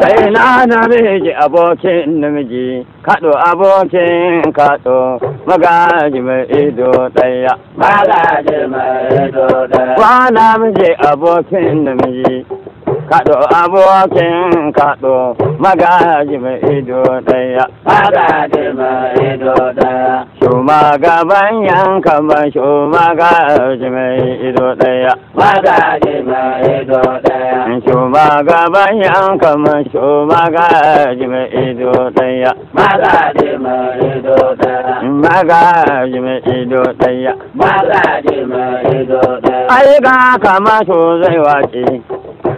Sai na namiji abokin namiji, kaɗo abokin kaɗo, magaji mai ido ɗaya. Magaji mai ido ɗaya. Wa namiji abokin namiji, kaɗo abokin kaɗo, magaji mai ido ɗaya. Magaji mai ido ɗaya. Shuma gaban yanka ma shuma gaji mai ido ɗaya. Magaji mai ido ɗaya. Shuma gaban yanka ma shuma gaji mai ido ɗaya. Magaji mai ido ɗaya. Magaji mai ido ɗaya. Magaji mai ido ɗaya. Ai ga kama so zai wace,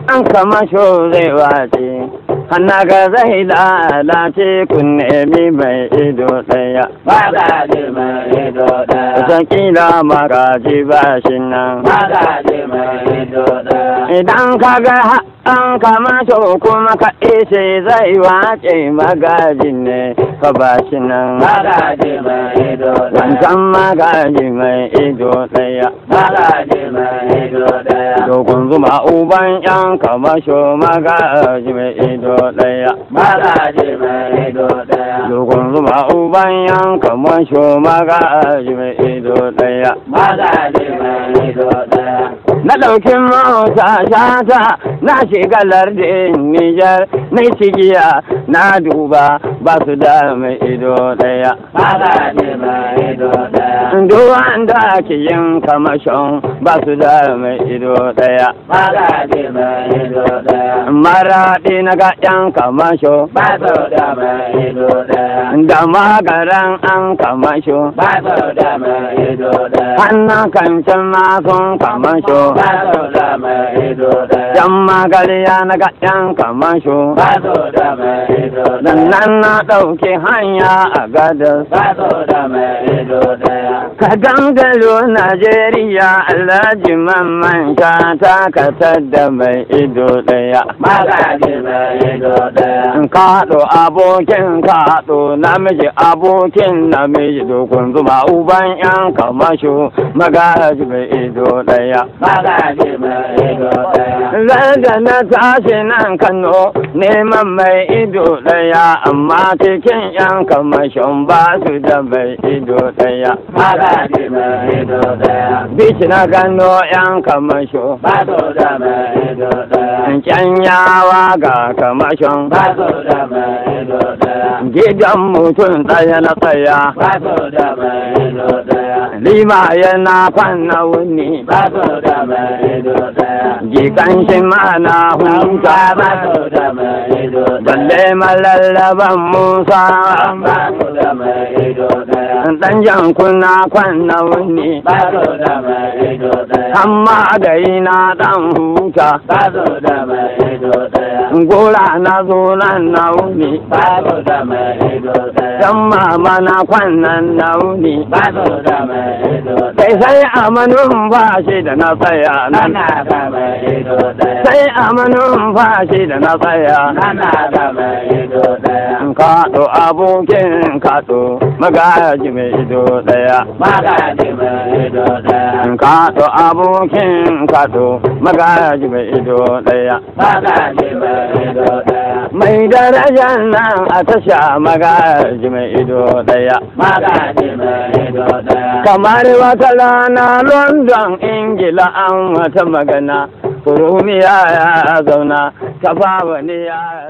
an kama so zai wace. Hanna ga zai lalace kun nemi mai ido ɗaya. Magaji mai ido ɗaya. Sakila magaji ba shi nan. Magaji mai ido ɗaya. Idan ka ga an kama so kuma ka ishe zai wace magajin ne ka ba shi nan. Magaji mai ido ɗaya. Wancan magaji mai ido ɗaya. Magaji mai ido ɗaya. Dogon zuma uban yan kamasho magaji mai ido ɗaya. Magaji mai ido ɗaya. Dogon zuma uban yan kamasho magaji mai ido ɗaya. Magaji mai ido ɗaya. Na ɗaukin mota shata na shiga lardin Nijar na cigiya na duba ba su da mai ido ɗaya. Magaji mai ido ɗaya. Duk wanda ke yin kamashon ba su da mai ido ɗaya. Magaji mai ido ɗaya. Maraɗi na ga ƴan kamasho Ba su da mai ido ɗaya. da magaran an kamasho. Ba su da mai ido ɗaya. Hannun kancan makon kamasho. Ba su da mai ido ɗaya. Yan magariya na ga ƴan kamasho. Ba su da mai ido ɗaya. Nan na ɗauki hanya a gadar. Ba su da mai ido ɗaya. Ka dangalo Najeriya Alhaji Mamman Shata ka tadda mai ido ɗaya. Magaji mai ido ɗaya. Kaɗo abokin kaɗo namiji abokin namiji dokun zuma uban yan kamasho magaji mai ido ɗaya. Magaji mai ido ɗaya. Zanda na tashi nan Kano neman mai ido ɗaya amma cikin yan kamashon ba su da mai ido ɗaya. Magaji mai ido ɗaya. Bici na Kano yan kamasho. Ba su da mai ido ɗaya. Kyanyawa ga kamashon. Ba su da mai ido ɗaya. Gidan mutum ɗaya na tsaya. Ba su da mai ido ɗaya. Lima yana kwanna wuni. Ba su da mai ido ɗaya. Gikan shi mana huta. Ba su da mai ido ɗaya. Balle malallaban Musa. Ba su da mai ido ɗaya. Ɗan jankuna kwanna wuni. Ba su da mai ido ɗaya. Amma da yi na ɗan huta. Ba su da mai ido ɗaya. Gora na zo nan na wuni. Ba su da mai ido ɗaya. Dan mama na kwannan na wuni. Ba su da mai ido ɗaya. Sai amanin ba shi da na tsaya nan. Nana da mai ido ɗaya. Sai amanin ba shi da na tsaya. Nana da mai ido ɗaya. Kaɗo abokin kaɗo magaji mai ido ɗaya. Magaji mai ido ɗaya. Kaɗo abokin kaɗo magaji mai ido ɗaya. Magaji mai ido ɗaya. Mai darajar nan a tasha magaji mai ido ɗaya. Magaji mai ido ɗaya. Kamar wata rana London Ingila an wata magana. Kurumiya ya zauna, kafa wani ya